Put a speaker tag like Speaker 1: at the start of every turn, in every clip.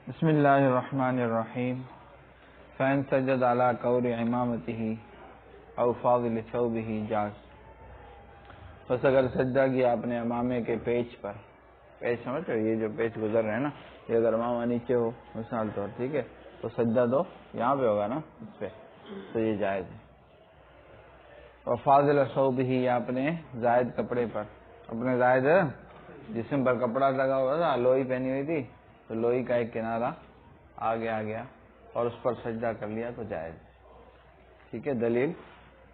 Speaker 1: بسم اللہ الرحمن الرحیم فإن سجد علی کور امامتہ او فاضل ثوبہ جاز. بس اگر سجدہ کیا اپنے امامے کے پیچ پر، پیچ سمجھ رہے یہ جو پیچ گزر رہے ہیں نا، یہ اگر امامہ نیچے ہو مثال طور، ٹھیک ہے، تو سجدہ تو یہاں پہ ہوگا نا، اس پہ، تو یہ جائز ہے. اور فاضل ثوبہ یا اپنے زائد کپڑے پر، اپنے زائد جسم پر کپڑا لگا ہوا تھا، لوئی پہنی ہوئی تھی، تو لوئی کا ایک کنارہ آگے آ گیا اور اس پر سجدہ کر لیا تو جائز. ٹھیک ہے، دلیل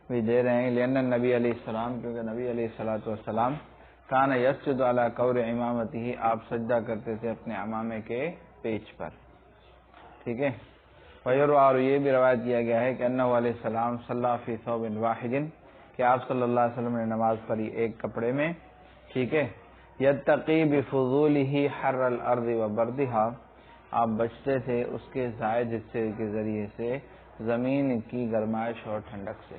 Speaker 1: بھی دے رہے ہیں، لأن نبی علیہ السلام، کیونکہ نبی علیہ الصلوۃ والسلام کان یسجد علی کور امامتہ، آپ سجدہ کرتے تھے اپنے امامے کے پیچ پر. ٹھیک ہے، اور یہ بھی روایت کیا گیا ہے کہ انہ علیہ السلام صلی فی ثوب واحد، کہ آپ صلی اللہ علیہ وسلم نے نماز پڑھی ایک کپڑے میں. ٹھیک ہے، یتقی بفضولہ حر الارض وبردہا، آپ بچتے تھے اس کے زائد حصے کے ذریعے سے زمین کی گرمائش اور ٹھنڈک سے.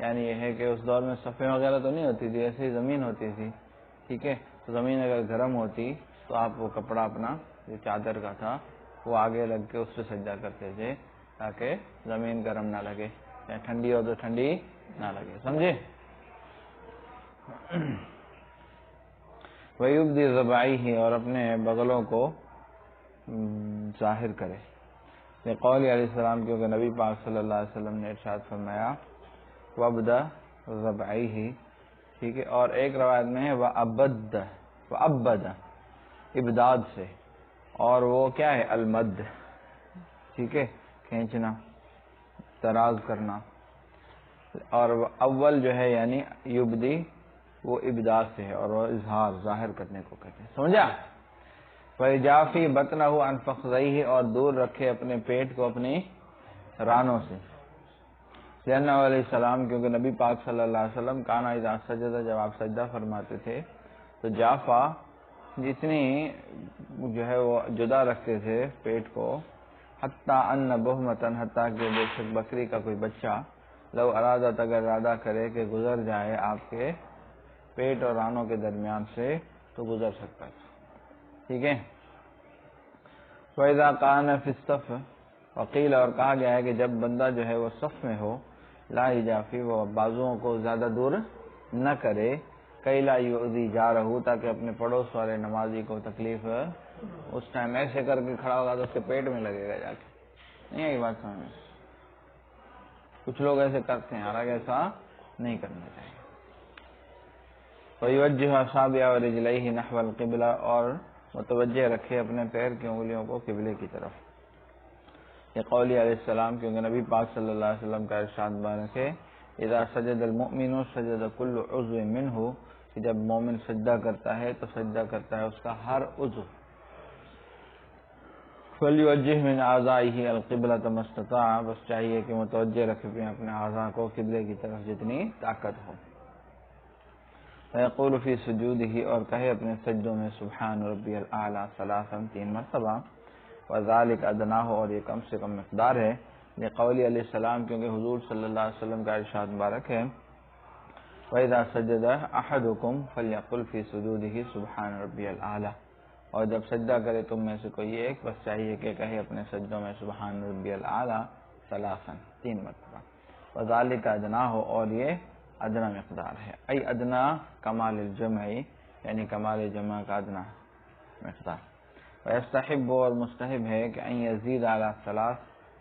Speaker 1: یعنی یہ ہے کہ اس دور میں صفیں وغیرہ تو نہیں ہوتی تھی، ایسے ہی زمین ہوتی تھی. ٹھیک ہے، تو زمین اگر گرم ہوتی تو آپ وہ کپڑا اپنا جو چادر کا تھا وہ آگے لگ کے اس پہ سجدہ کرتے تھے تاکہ زمین گرم نہ لگے، یا ٹھنڈی ہو تو ٹھنڈی نہ لگے. سمجھے؟ وَيُبْدِي ذَبَائِهِ، اور اپنے بغلوں کو ظاہر کرے. قول علیہ السلام، کیونکہ نبی پاک صلی اللہ علیہ وسلم نے ارشاد فرمایا وَابْدَ ذَبَائِهِ. ٹھیک ہے، اور ایک روایت میں ہے وَأَبَّدَ، ابداد سے، اور وہ کیا ہے؟ المد. ٹھیک ہے، کھینچنا، دراز کرنا. اور اول جو ہے یعنی یبدی، وہ ابداع سے ہے، اور وہ اظہار، ظاہر کرنے کو کہتے ہیں. سمجھا؟ فَيَجَافِي بَطْنَهُ عَنْ فَخْذَيْهِ، اور دور رکھے اپنے پیٹ کو اپنی رانوں سے. لأنہ علیہ السلام، کیونکہ نبی پاک صلی اللہ علیہ وسلم کان اذا سجد، جب آپ سجدہ فرماتے تھے تو جافا، جتنی جو ہے وہ جدا رکھتے تھے پیٹ کو، حتیٰ ان بہمتن، حتیٰ کہ بے شک بکری کا کوئی بچہ، لو ارادت، اگر ارادہ کرے کہ گزر جائے آپ کے پیٹ اور رانوں کے درمیان سے تو گزر سکتا ہے. ٹھیک ہے. فَإِذَا كَانَ فِي الصَّفِّ، وقیل، اور کہا گیا ہے کہ جب بندہ جو ہے وہ صف میں ہو، لا یجافی، وہ بازوؤں کو زیادہ دور نہ کرے، کئی لا یؤذی جارہ، تاکہ اپنے پڑوس والے نمازی کو تکلیف. اس ٹائم ایسے کر کے کھڑا ہوگا تو اس کے پیٹ میں لگے گا جا کے. نہیں ہے یہ بات سمجھ میں؟ کچھ لوگ ایسے کرتے ہیں، حالانکہ ایسا نہیں کرنا چاہیے. وَيُوَجِّهُ أَصَابِعَهُ وَرِجْلَيْهِ نَحْوَ الْقِبْلَةِ، اور متوجہ رکھے اپنے پیر کی انگلیوں کو قبلے کی طرف. یہ قول علیہ السلام، کیونکہ نبی پاک صلی اللہ علیہ وسلم کا ارشاد مبارک ہے اذا سجد المؤمن سجد كل عضو منه، کہ جب مومن سجدہ کرتا ہے تو سجدہ کرتا ہے اس کا ہر عضو. فَلْيُوَجِّهْ مِنْ أَعْضَائِهِ الْقِبْلَةَ مَا اسْتَطَاعَ، بس چاہیے کہ متوجہ رکھے اپنے اعضاء کو قبلے کی طرف جتنی طاقت ہو. وَيَقُولُ فِي سُجُودِهِ، اور کہے اپنے سجدوں میں سبحان ربی الاعلیٰ ثلاثا، 3 مرتبہ. وَذَلِكَ أَدْنَاهُ، اور یہ کم سے کم مقدار ہے. لقول علیہ السلام، کیونکہ حضور صلی اللہ علیہ وسلم کا ارشاد مبارک ہے وَإِذَا سَجَدَ أَحَدُكُمْ فَلْيَقُلْ فِي سُجُودِهِ سُبْحَانَ رَبِّيَ الْأَعْلَى، اور جب سجدہ کرے تم میں سے کوئی ایک، بس چاہیے کہ کہے اپنے سجدوں میں سبحان ربی الاعلیٰ ثلاثا، 3 مرتبہ. وَذَلِكَ أَدْنَاهُ، اور یہ ادنا مقدار ہے. ای ادنا کمال الجمع، یعنی کمال جمع کا ادنا مقدار. وَيَسْتَحِبُّ، اور مستحب ہے کہ ان یزید علی 3،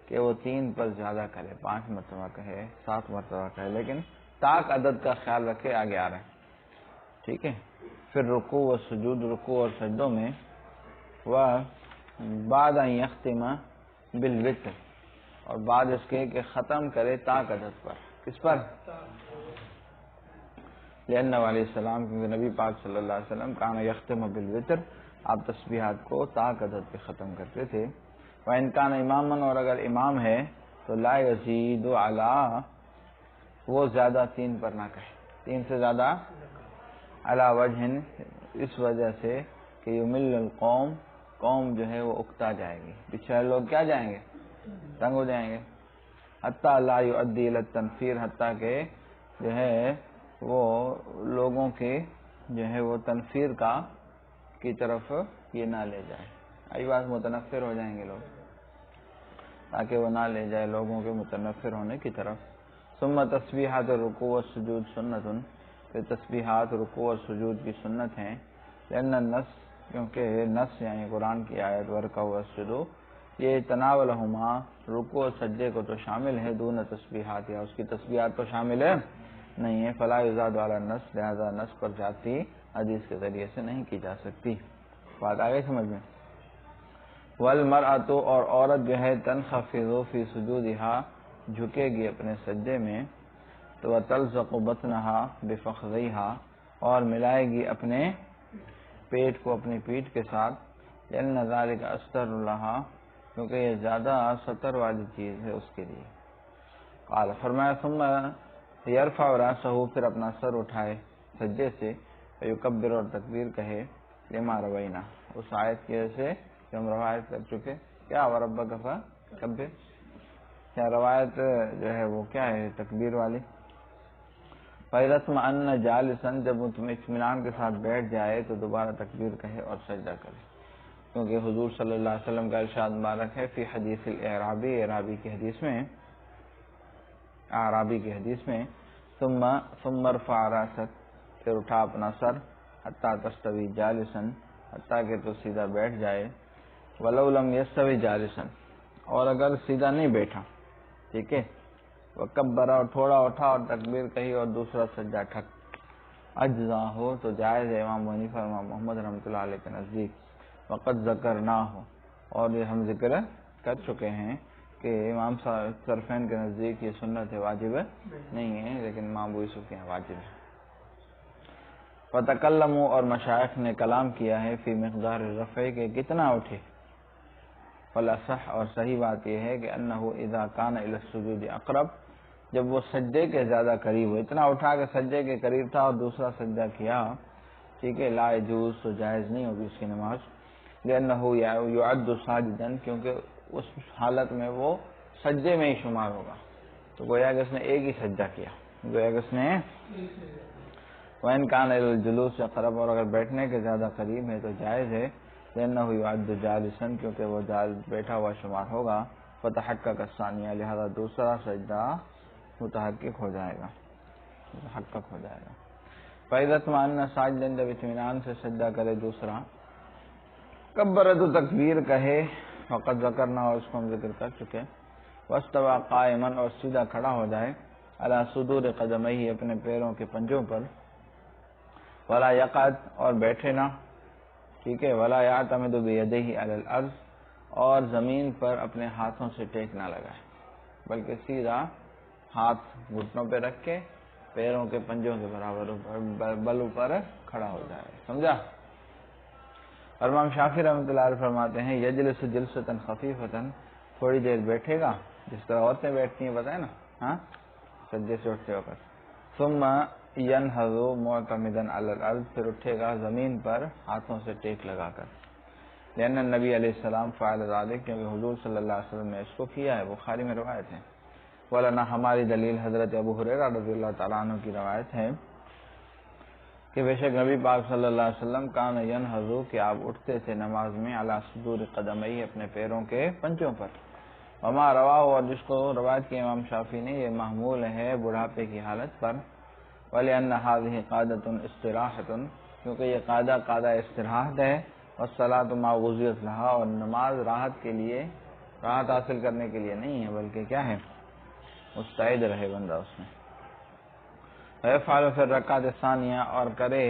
Speaker 1: کہ وہ 3 پر زیادہ کرے، 5 مرتبہ کہے، 7 مرتبہ کہے، لیکن طاق عدد کا خیال رکھے، آگے آ رہے ہیں. ٹھیک ہے. پھر رکوع و سجود، رکوع اور سجدوں میں، بعد ان یختم بالوتر، اور بعد اس کے کہ ختم کرے طاق عدد پر. کس پر؟ لأنہ علیہ السلام، کیونکہ نبی پاک صلی اللہ علیہ وسلم کان یختم بالوتر، آپ تسبیحات کو طاق عدد پہ ختم کرتے تھے. وَإِنْ كَانَ إِمَامًا، اور اگر امام ہے تو لا یزید علی، وہ زیادہ 3 پر نہ کہے، 3 سے زیادہ، علی وجہ، اس وجہ سے کہ یمل القوم، قوم جو ہے وہ اکتا جائے گی، پیچھے لوگ کیا جائیں گے؟ تنگ ہو جائیں گے. حتیٰ لا یؤدی الی التنفیر، حتیٰ کہ جو ہے وہ لوگوں کے جو ہے وہ تنفیر کی طرف یہ نہ لے جائے، آئی بات متنفر ہو جائیں گے لوگ، تاکہ وہ نہ لے جائے لوگوں کے متنفر ہونے کی طرف۔ ثم تسبیحات رکوع و سجود سنت، پھر تسبیحات رکوع اور سجود کی سنت ہیں، لأن النص، کیونکہ نص یعنی قرآن کی آیت ورکعوا واسجدوا، یہ تناولہما، رکوع و سجدے کو تو شامل ہے، دون تسبیحات، یا اس کی تسبیحات تو شامل ہے نہیں ہے، فلا یزاد علی النص، لہذا نص پر جاتی حدیث کے ذریعے سے نہیں کی جا سکتی۔ بات آگے سمجھ میں۔ والمرأۃ، اور عورت جو ہے، تنخفض فی سجودہا، جھکے گی اپنے سجدے میں، تو وتلصق بطنہا بفخذیہا، اور ملائے گی اپنے پیٹ کو اپنی پیٹھ کے ساتھ، لأن ذلک استر لہا، کیونکہ یہ زیادہ ستر والی چیز ہے اس کے لیے۔ قال، فرمایا، ثم یرفع راسہ، پھر اپنا سر اٹھائے سجدے سے، یکبر، اور تکبیر کہے، لما روینا، اس آیت کی وجہ سے جو ہم روایت کر چکے، کیا وربک فکبر، کیا روایت جو ہے وہ کیا ہے تکبیر والی۔ فإذا اطمأن جالسا، جب تم اطمینان کے ساتھ بیٹھ جائے تو دوبارہ تکبیر کہے اور سجدہ کرے، کیونکہ حضور صلی اللہ علیہ وسلم کا ارشاد مبارک ہے فی حدیث الاعرابی، اعرابی کی حدیث میں ثم ارفع راسک، پھر اٹھا اپنا سر، حتی تستوی جالسا، حتیٰ کہ تو سیدھا بیٹھ جائے، ولو لم یستوی جالسا، اور اگر سیدھا نہیں بیٹھا، ٹھیک ہے، وکبر، اور تھوڑا اٹھا اور تکبیر کہی اور دوسرا سجدہ ٹھک، اجزا ہو تو جائز ہے امام حنیفہ اور امام محمد رحمۃ اللہ علیہ کے نزدیک، وقد ذکرنا ہو، اور یہ ہم ذکر کر چکے ہیں کہ امام طرفین کے نزدیک یہ سنت ہے، واجب نہیں ہے، لیکن امام ابو یوسف کے یہاں واجب ہے۔ فتکلموا، اور مشائخ نے کلام کیا ہے، فی مقدار رفع، کے کتنا اٹھے، فالاصح، اور صحیح بات یہ ہے کہ انہ اذا کان الی السجود اقرب، جب وہ سجدے کے زیادہ قریب ہو، اتنا اٹھا کے سجدے کے قریب تھا اور دوسرا سجدہ کیا، ٹھیک ہے، لا یجوز، تو جائز نہیں ہوگی اس کی نماز، لأنہ یعد ساجدا، کیونکہ اس حالت میں وہ سجدے میں ہی شمار ہوگا، تو گویا کہ اس نے ایک ہی سجدہ کیا، گویا کہ اس نے وَإِنْ كَانَ إِلَى الْجُلُوسِ اقرب، اور اگر بیٹھنے کے زیادہ قریب ہے تو جائز ہے، لأنه يعد جالسا، کیونکہ وہ بیٹھا ہوا شمار ہوگا، فتحقق الثانیہ، لہذا دوسرا سجدہ متحقق ہو جائے گا، فإذا اطمأن ساجدا، جب اطمینان سے سجدہ کرے دوسرا، کبر، تو تکبیر کہے، فقد ذکرنا، اور اس کو ہم ذکر کر چکے، واستوى قائما، اور سیدھا کھڑا ہو جائے، علی صدور قدمیہ، اپنے پیروں کے پنجوں پر، ولا یقعد، اور بیٹھے نہ، ٹھیک ہے، ولا یعتمد بیدیہ علی الارض، اور زمین پر اپنے ہاتھوں سے ٹیک نہ لگائے، بلکہ سیدھا ہاتھ گھٹنوں پہ رکھ کے پیروں کے پنجوں کے برابر بل اوپر کھڑا ہو جائے، سمجھا۔ اور امام شافعی رحمۃ اللہ علیہ فرماتے ہیں، یجلس جلسۃ خفیفۃ، تھوڑی دیر بیٹھے گا، جس طرح عورتیں بیٹھتی ہیں، بتائیں نا، ہاں، سجدے سے اٹھتے وقت، ثم ینہض معتمدا علی الارض، پھر اٹھے گا زمین پر ہاتھوں سے ٹیک لگا کر، لأن النبی علیہ السلام فعل ذلک، کیونکہ حضور صلی اللہ علیہ وسلم نے اس کو کیا ہے، بخاری میں روایت ہے، ولنا، ہماری دلیل حضرت ابو ہریرہ رضی اللہ تعالیٰ عنہ کی روایت ہے کہ بے شک نبی پاک صلی اللہ علیہ وسلم کان ینہض، کہ آپ اٹھتے تھے نماز میں، علی صدور قدمیہ، اپنے پیروں کے پنجوں پر، وما رواہ، اور جس کو روایت کی امام شافعی نے، یہ محمول ہے بڑھاپے کی حالت پر، وَلِأَنَّ هَذِهِ قَاعِدَةٌ اسْتِرَاحَةٌ، کیونکہ یہ قاعدہ استراحت ہے، وَالصَّلَاةُ مَا غُزِّيَتْ لَهَا، اور نماز راحت کے لیے، راحت حاصل کرنے کے لیے نہیں ہے، بلکہ کیا ہے، مستعد رہے بندہ اس میں۔ وَيَفْعَلُ فِي الرَّكْعَةِ الثَّانِيَةِ، اور کرے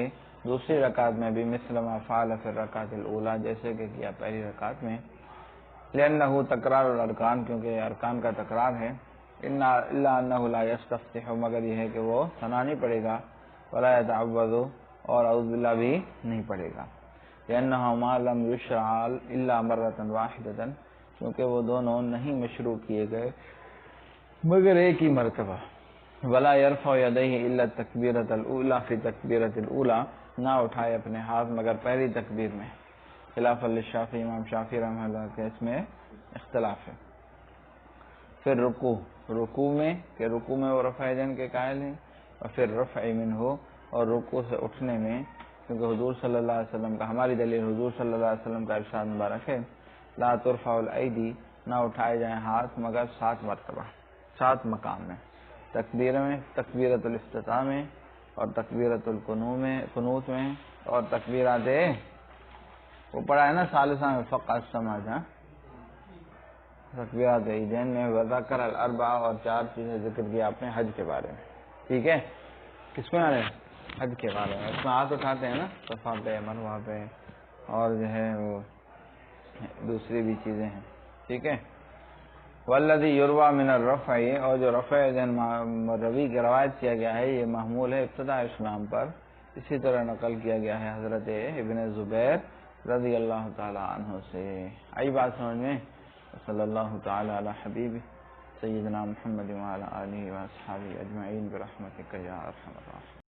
Speaker 1: دوسری رکعت میں بھی، مثل ما فعل فی الرکعۃ الاولیٰ، جیسے کہ کیا پہلی رکعت میں، لأنه تکرار الارکان، کیونکہ ارکان کا تکرار ہے، الا انه لا یستفتح، مگر یہ ہے کہ وہ ثنا نہیں پڑے گا، ولا یتعوذ، اور اعوذ باللہ بھی نہیں پڑے گا، لأنهما لم یشرعا الا مرة واحدة، کیونکہ وہ دونوں نہیں مشروع کیے گئے مگر ایک ہی مرتبہ، ولا یرفع یدیہ الا التکبیرۃ الاولیٰ فی تکبیرۃ الاولیٰ، نہ اٹھائے اپنے ہاتھ مگر پہلی تکبیر میں، خلاف للشافعی، امام شافعی رحمہ اللہ کے اس میں اختلاف ہے۔ پھر رکوع میں، کہ رکوع میں وہ رفع یدین کے قائل ہیں، اور پھر رفع منہ، اور رکوع سے اٹھنے میں، کیونکہ حضور صلی اللہ علیہ وسلم کا، ہماری دلیل حضور صلی اللہ علیہ وسلم کا ارشاد مبارک ہے، لا ترفع الایدی، نہ اٹھائے جائیں ہاتھ مگر 7 مرتبہ، 7 مقام میں، تکبیر میں، تکبیرۃ الافتتاح میں، اور تکبیرۃ القنوت میں، اور تکبیرات وہ پڑھا ہے نا ثالثہ میں فقہ السماج، تکبیرات عیدین میں، وذکر الاربع، اور 4 چیزیں ذکر کی آپ نے حج کے بارے میں، ٹھیک ہے؟ کس میں آ رہے ہیں؟ حج کے بارے میں، اس میں ہاتھ اٹھاتے ہیں نا صفا پہ، مروہ پہ، اور جو ہے وہ دوسری بھی چیزیں ہیں، ٹھیک ہے؟ والذی یروى من الرفع، اور جو رفع یدین روی کی روایت کیا گیا ہے، یہ محمول ہے ابتداء اسلام پر، اسی طرح نقل کیا گیا ہے حضرت ابن زبیر رضی اللہ تعالی عنہ سے۔ آئی بات سمجھ میں؟ صلی اللہ تعالی علی حبیب سیدنا محمد وعلی آلہ واصحابہ اجمعین برحمتک یا ارحم الراحمین۔